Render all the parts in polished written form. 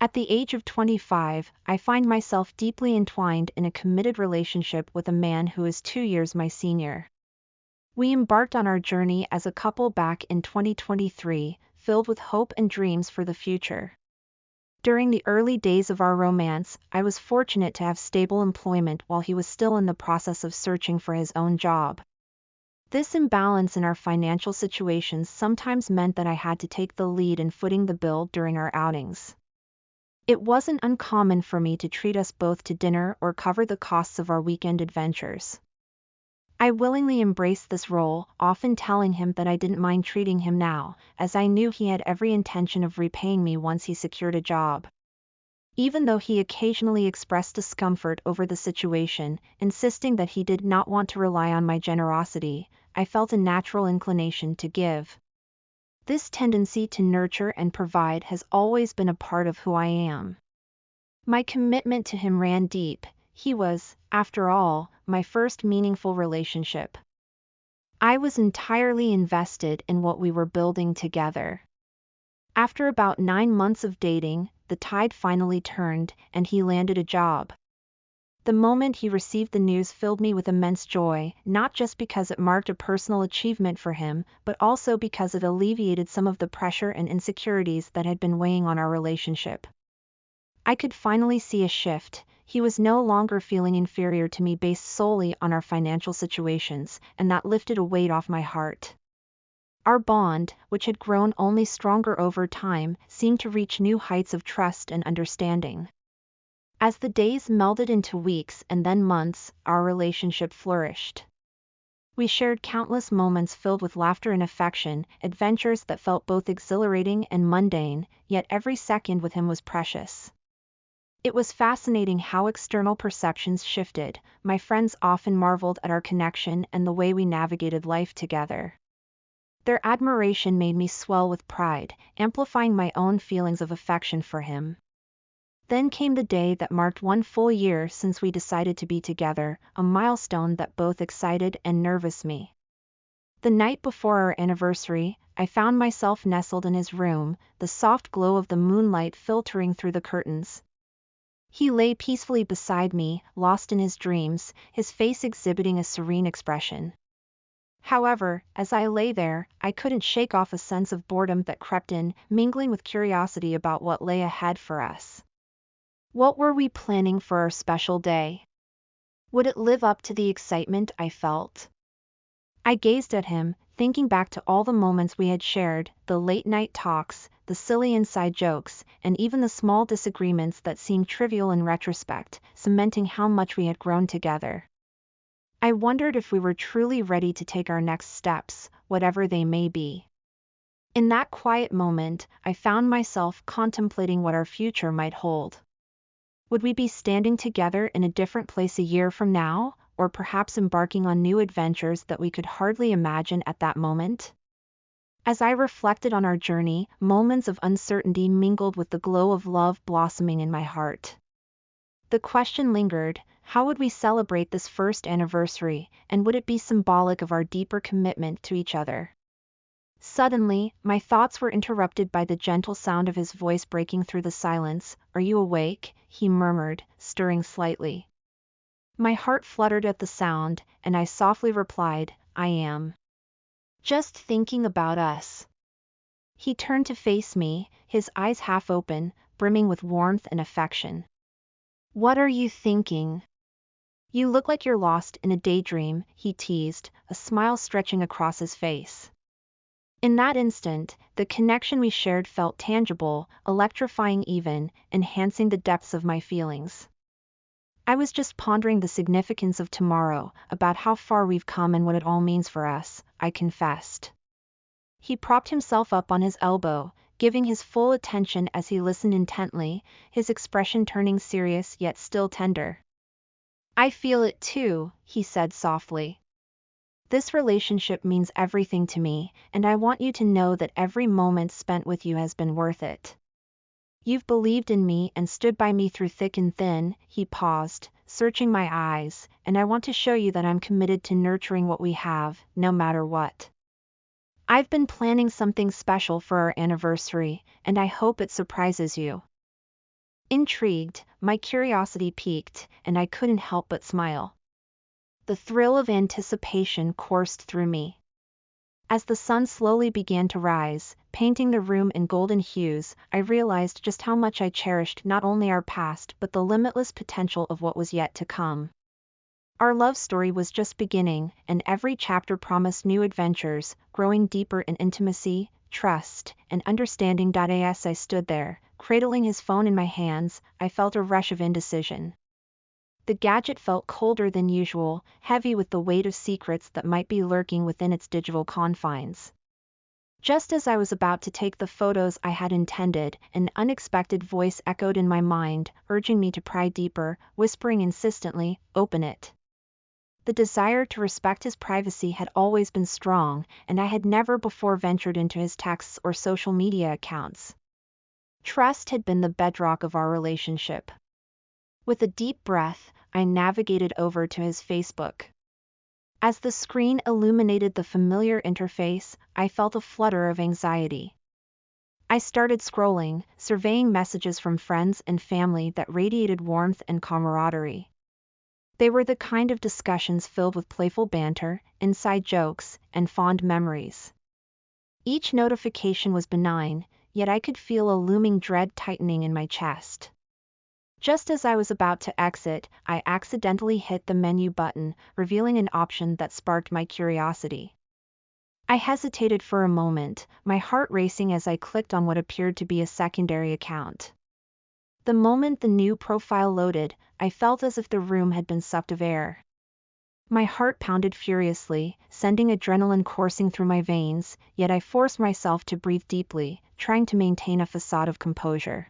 At the age of 25, I find myself deeply entwined in a committed relationship with a man who is 2 years my senior. We embarked on our journey as a couple back in 2023, filled with hope and dreams for the future. During the early days of our romance, I was fortunate to have stable employment while he was still in the process of searching for his own job. This imbalance in our financial situations sometimes meant that I had to take the lead in footing the bill during our outings. It wasn't uncommon for me to treat us both to dinner or cover the costs of our weekend adventures. I willingly embraced this role, often telling him that I didn't mind treating him now, as I knew he had every intention of repaying me once he secured a job. Even though he occasionally expressed discomfort over the situation, insisting that he did not want to rely on my generosity, I felt a natural inclination to give. This tendency to nurture and provide has always been a part of who I am. My commitment to him ran deep. He was, after all, my first meaningful relationship. I was entirely invested in what we were building together. After about 9 months of dating, the tide finally turned, and he landed a job. The moment he received the news filled me with immense joy, not just because it marked a personal achievement for him, but also because it alleviated some of the pressure and insecurities that had been weighing on our relationship. I could finally see a shift. He was no longer feeling inferior to me based solely on our financial situations, and that lifted a weight off my heart. Our bond, which had grown only stronger over time, seemed to reach new heights of trust and understanding. As the days melded into weeks and then months, our relationship flourished. We shared countless moments filled with laughter and affection, adventures that felt both exhilarating and mundane, yet every second with him was precious. It was fascinating how external perceptions shifted. My friends often marveled at our connection and the way we navigated life together. Their admiration made me swell with pride, amplifying my own feelings of affection for him. Then came the day that marked 1 full year since we decided to be together, a milestone that both excited and nervous me. The night before our anniversary, I found myself nestled in his room, the soft glow of the moonlight filtering through the curtains. He lay peacefully beside me, lost in his dreams, his face exhibiting a serene expression. However, as I lay there, I couldn't shake off a sense of boredom that crept in, mingling with curiosity about what lay ahead for us. What were we planning for our special day? Would it live up to the excitement I felt? I gazed at him, thinking back to all the moments we had shared, the late-night talks, the silly inside jokes, and even the small disagreements that seemed trivial in retrospect, cementing how much we had grown together. I wondered if we were truly ready to take our next steps, whatever they may be. In that quiet moment, I found myself contemplating what our future might hold. Would we be standing together in a different place a year from now, or perhaps embarking on new adventures that we could hardly imagine at that moment? As I reflected on our journey, moments of uncertainty mingled with the glow of love blossoming in my heart. The question lingered: how would we celebrate this first anniversary, and would it be symbolic of our deeper commitment to each other? Suddenly, my thoughts were interrupted by the gentle sound of his voice breaking through the silence. "Are you awake?" he murmured, stirring slightly. My heart fluttered at the sound, and I softly replied, "I am. Just thinking about us." He turned to face me, his eyes half open, brimming with warmth and affection. "What are you thinking? You look like you're lost in a daydream," he teased, a smile stretching across his face. In that instant, the connection we shared felt tangible, electrifying even, enhancing the depths of my feelings. I was just pondering the significance of tomorrow, about how far we've come and what it all means for us, I confessed. He propped himself up on his elbow, giving his full attention as he listened intently, his expression turning serious yet still tender. "I feel it too," he said softly. "This relationship means everything to me, and I want you to know that every moment spent with you has been worth it. You've believed in me and stood by me through thick and thin." He paused, searching my eyes, "and I want to show you that I'm committed to nurturing what we have, no matter what. I've been planning something special for our anniversary, and I hope it surprises you." Intrigued, my curiosity piqued, and I couldn't help but smile. The thrill of anticipation coursed through me. As the sun slowly began to rise, painting the room in golden hues, I realized just how much I cherished not only our past but the limitless potential of what was yet to come. Our love story was just beginning, and every chapter promised new adventures, growing deeper in intimacy, trust, and understanding. As I stood there, cradling his phone in my hands, I felt a rush of indecision. The gadget felt colder than usual, heavy with the weight of secrets that might be lurking within its digital confines. Just as I was about to take the photos I had intended, an unexpected voice echoed in my mind, urging me to pry deeper, whispering insistently, "Open it." The desire to respect his privacy had always been strong, and I had never before ventured into his texts or social media accounts. Trust had been the bedrock of our relationship. With a deep breath, I navigated over to his Facebook. As the screen illuminated the familiar interface, I felt a flutter of anxiety. I started scrolling, surveying messages from friends and family that radiated warmth and camaraderie. They were the kind of discussions filled with playful banter, inside jokes, and fond memories. Each notification was benign, yet I could feel a looming dread tightening in my chest. Just as I was about to exit, I accidentally hit the menu button, revealing an option that sparked my curiosity. I hesitated for a moment, my heart racing as I clicked on what appeared to be a secondary account. The moment the new profile loaded, I felt as if the room had been sucked of air. My heart pounded furiously, sending adrenaline coursing through my veins, yet I forced myself to breathe deeply, trying to maintain a facade of composure.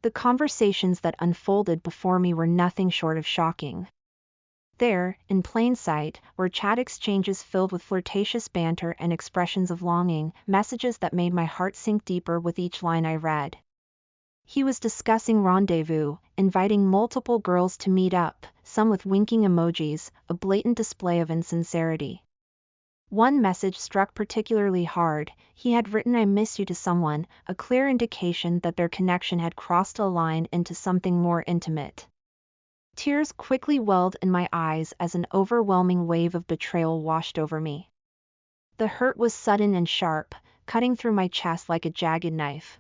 The conversations that unfolded before me were nothing short of shocking. There, in plain sight, were chat exchanges filled with flirtatious banter and expressions of longing, messages that made my heart sink deeper with each line I read. He was discussing rendezvous, inviting multiple girls to meet up, some with winking emojis, a blatant display of insincerity. One message struck particularly hard. He had written "I miss you" to someone, a clear indication that their connection had crossed a line into something more intimate. Tears quickly welled in my eyes as an overwhelming wave of betrayal washed over me. The hurt was sudden and sharp, cutting through my chest like a jagged knife.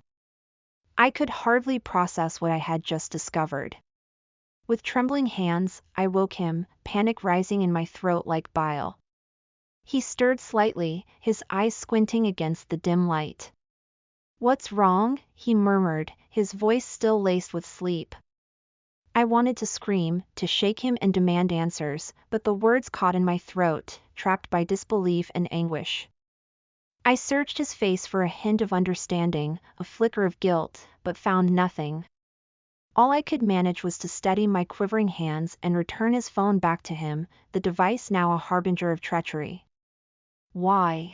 I could hardly process what I had just discovered. With trembling hands, I woke him, panic rising in my throat like bile. He stirred slightly, his eyes squinting against the dim light. "What's wrong?" he murmured, his voice still laced with sleep. I wanted to scream, to shake him and demand answers, but the words caught in my throat, trapped by disbelief and anguish. I searched his face for a hint of understanding, a flicker of guilt, but found nothing. All I could manage was to steady my quivering hands and return his phone back to him, the device now a harbinger of treachery. "Why?"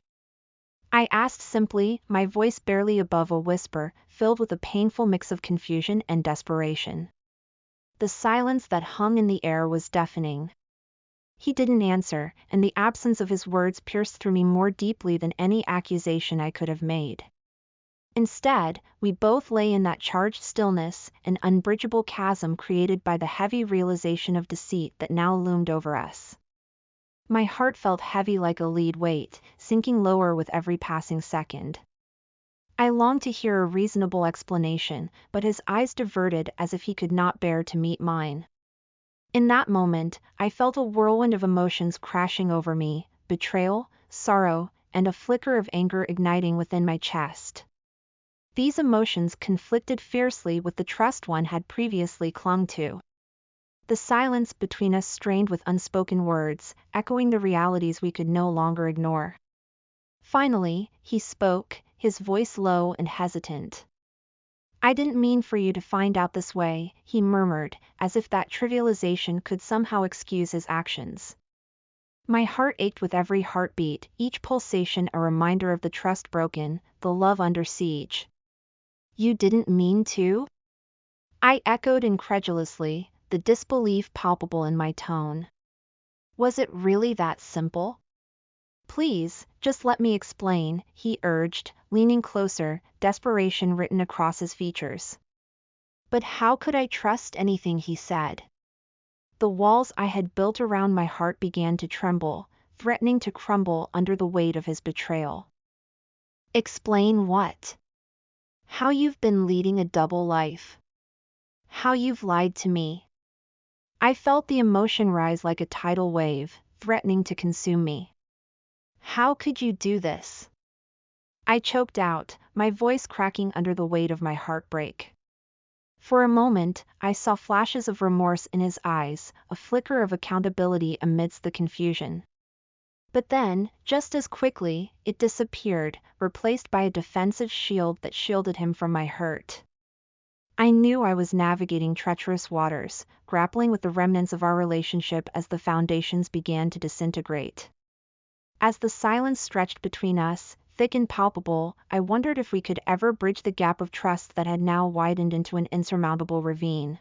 I asked simply, my voice barely above a whisper, filled with a painful mix of confusion and desperation. The silence that hung in the air was deafening. He didn't answer, and the absence of his words pierced through me more deeply than any accusation I could have made. Instead, we both lay in that charged stillness, an unbridgeable chasm created by the heavy realization of deceit that now loomed over us. My heart felt heavy like a lead weight, sinking lower with every passing second. I longed to hear a reasonable explanation, but his eyes diverted as if he could not bear to meet mine. In that moment, I felt a whirlwind of emotions crashing over me, betrayal, sorrow, and a flicker of anger igniting within my chest. These emotions conflicted fiercely with the trust one had previously clung to. The silence between us strained with unspoken words, echoing the realities we could no longer ignore. Finally, he spoke, his voice low and hesitant. "I didn't mean for you to find out this way," he murmured, as if that trivialization could somehow excuse his actions. My heart ached with every heartbeat, each pulsation a reminder of the trust broken, the love under siege. "You didn't mean to?" I echoed incredulously, the disbelief palpable in my tone. "Was it really that simple?" "Please, just let me explain," he urged, leaning closer, desperation written across his features. But how could I trust anything he said? The walls I had built around my heart began to tremble, threatening to crumble under the weight of his betrayal. Explain what? How you've been leading a double life. How you've lied to me. I felt the emotion rise like a tidal wave, threatening to consume me. How could you do this? I choked out, my voice cracking under the weight of my heartbreak. For a moment, I saw flashes of remorse in his eyes, a flicker of accountability amidst the confusion. But then, just as quickly, it disappeared, replaced by a defensive shield that shielded him from my hurt. I knew I was navigating treacherous waters, grappling with the remnants of our relationship as the foundations began to disintegrate. As the silence stretched between us, thick and palpable, I wondered if we could ever bridge the gap of trust that had now widened into an insurmountable ravine.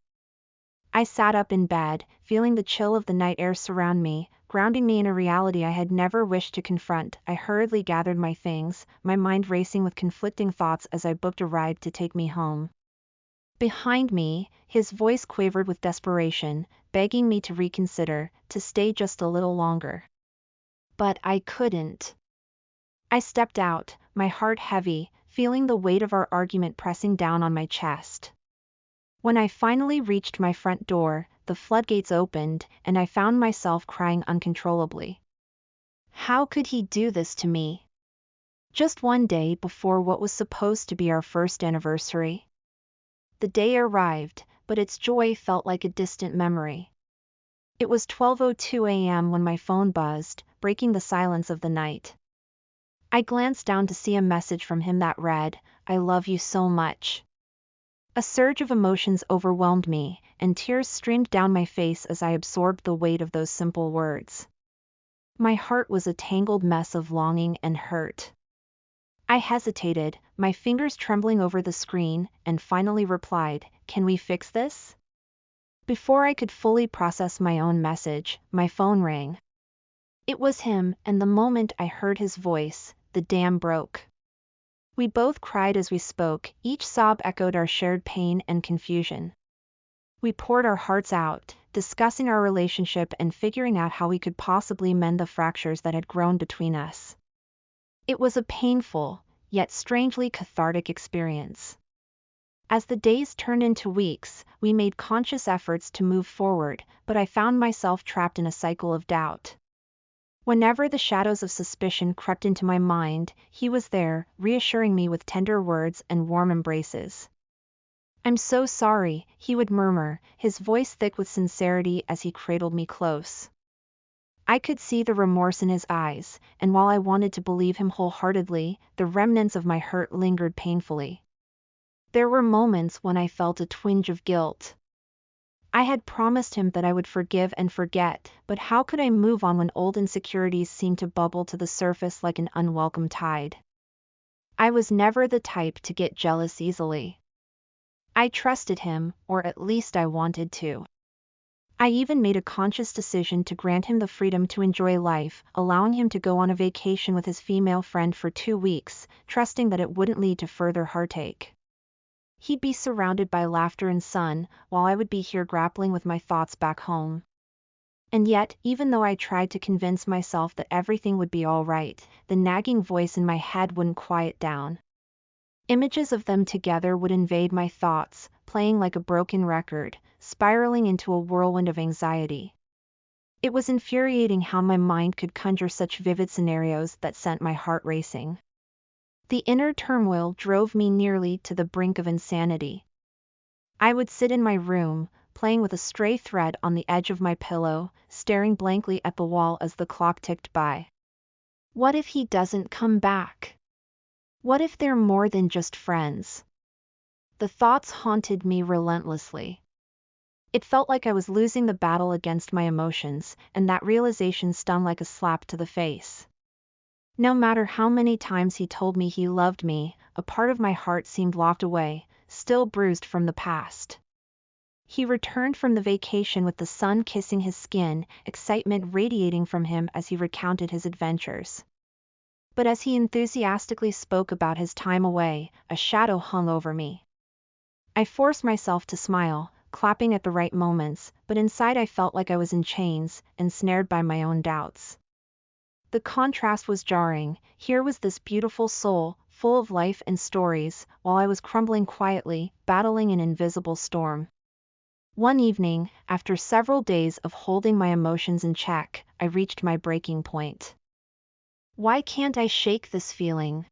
I sat up in bed, feeling the chill of the night air surround me, grounding me in a reality I had never wished to confront. I hurriedly gathered my things, my mind racing with conflicting thoughts as I booked a ride to take me home. Behind me, his voice quavered with desperation, begging me to reconsider, to stay just a little longer. But I couldn't. I stepped out, my heart heavy, feeling the weight of our argument pressing down on my chest. When I finally reached my front door, the floodgates opened, and I found myself crying uncontrollably. How could he do this to me? Just one day before what was supposed to be our first anniversary. The day arrived, but its joy felt like a distant memory. It was 12:02 a.m. when my phone buzzed, breaking the silence of the night. I glanced down to see a message from him that read, "I love you so much." A surge of emotions overwhelmed me, and tears streamed down my face as I absorbed the weight of those simple words. My heart was a tangled mess of longing and hurt. I hesitated, my fingers trembling over the screen, and finally replied, "Can we fix this?" Before I could fully process my own message, my phone rang. It was him, and the moment I heard his voice, the dam broke. We both cried as we spoke, each sob echoed our shared pain and confusion. We poured our hearts out, discussing our relationship and figuring out how we could possibly mend the fractures that had grown between us. It was a painful, yet strangely cathartic experience. As the days turned into weeks, we made conscious efforts to move forward, but I found myself trapped in a cycle of doubt. Whenever the shadows of suspicion crept into my mind, he was there, reassuring me with tender words and warm embraces. "I'm so sorry," he would murmur, his voice thick with sincerity as he cradled me close. I could see the remorse in his eyes, and while I wanted to believe him wholeheartedly, the remnants of my hurt lingered painfully. There were moments when I felt a twinge of guilt. I had promised him that I would forgive and forget, but how could I move on when old insecurities seemed to bubble to the surface like an unwelcome tide? I was never the type to get jealous easily. I trusted him, or at least I wanted to. I even made a conscious decision to grant him the freedom to enjoy life, allowing him to go on a vacation with his female friend for 2 weeks, trusting that it wouldn't lead to further heartache. He'd be surrounded by laughter and sun, while I would be here grappling with my thoughts back home. And yet, even though I tried to convince myself that everything would be all right, the nagging voice in my head wouldn't quiet down. Images of them together would invade my thoughts, playing like a broken record, spiraling into a whirlwind of anxiety. It was infuriating how my mind could conjure such vivid scenarios that sent my heart racing. The inner turmoil drove me nearly to the brink of insanity. I would sit in my room, playing with a stray thread on the edge of my pillow, staring blankly at the wall as the clock ticked by. What if he doesn't come back? What if they're more than just friends? The thoughts haunted me relentlessly. It felt like I was losing the battle against my emotions, and that realization stung like a slap to the face. No matter how many times he told me he loved me, a part of my heart seemed locked away, still bruised from the past. He returned from the vacation with the sun kissing his skin, excitement radiating from him as he recounted his adventures. But as he enthusiastically spoke about his time away, a shadow hung over me. I forced myself to smile, clapping at the right moments, but inside I felt like I was in chains, ensnared by my own doubts. The contrast was jarring. Here was this beautiful soul, full of life and stories, while I was crumbling quietly, battling an invisible storm. One evening, after several days of holding my emotions in check, I reached my breaking point. Why can't I shake this feeling?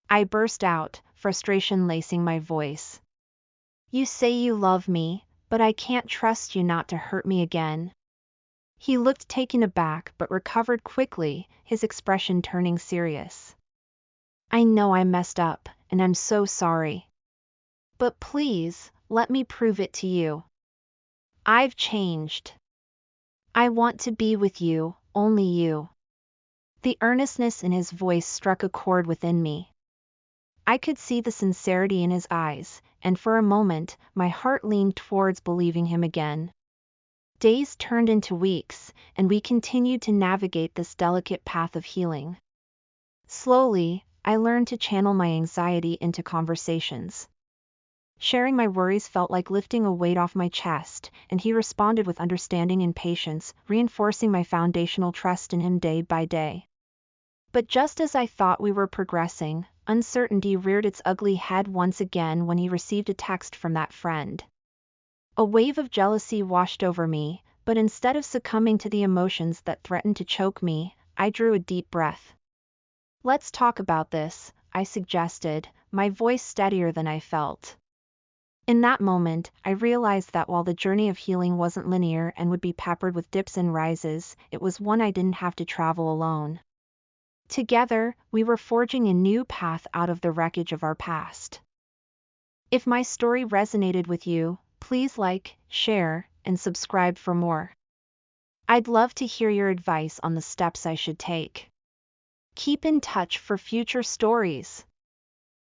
I burst out, frustration lacing my voice. You say you love me, but I can't trust you not to hurt me again. He looked taken aback but recovered quickly, his expression turning serious. I know I messed up, and I'm so sorry. But please, let me prove it to you. I've changed. I want to be with you, only you. The earnestness in his voice struck a chord within me. I could see the sincerity in his eyes, and for a moment, my heart leaned towards believing him again. Days turned into weeks, and we continued to navigate this delicate path of healing. Slowly, I learned to channel my anxiety into conversations. Sharing my worries felt like lifting a weight off my chest, and he responded with understanding and patience, reinforcing my foundational trust in him day by day. But just as I thought we were progressing, uncertainty reared its ugly head once again when he received a text from that friend. A wave of jealousy washed over me, but instead of succumbing to the emotions that threatened to choke me, I drew a deep breath. Let's talk about this, I suggested, my voice steadier than I felt. In that moment, I realized that while the journey of healing wasn't linear and would be peppered with dips and rises, it was one I didn't have to travel alone. Together, we were forging a new path out of the wreckage of our past. If my story resonated with you, please like, share, and subscribe for more. I'd love to hear your advice on the steps I should take. Keep in touch for future stories.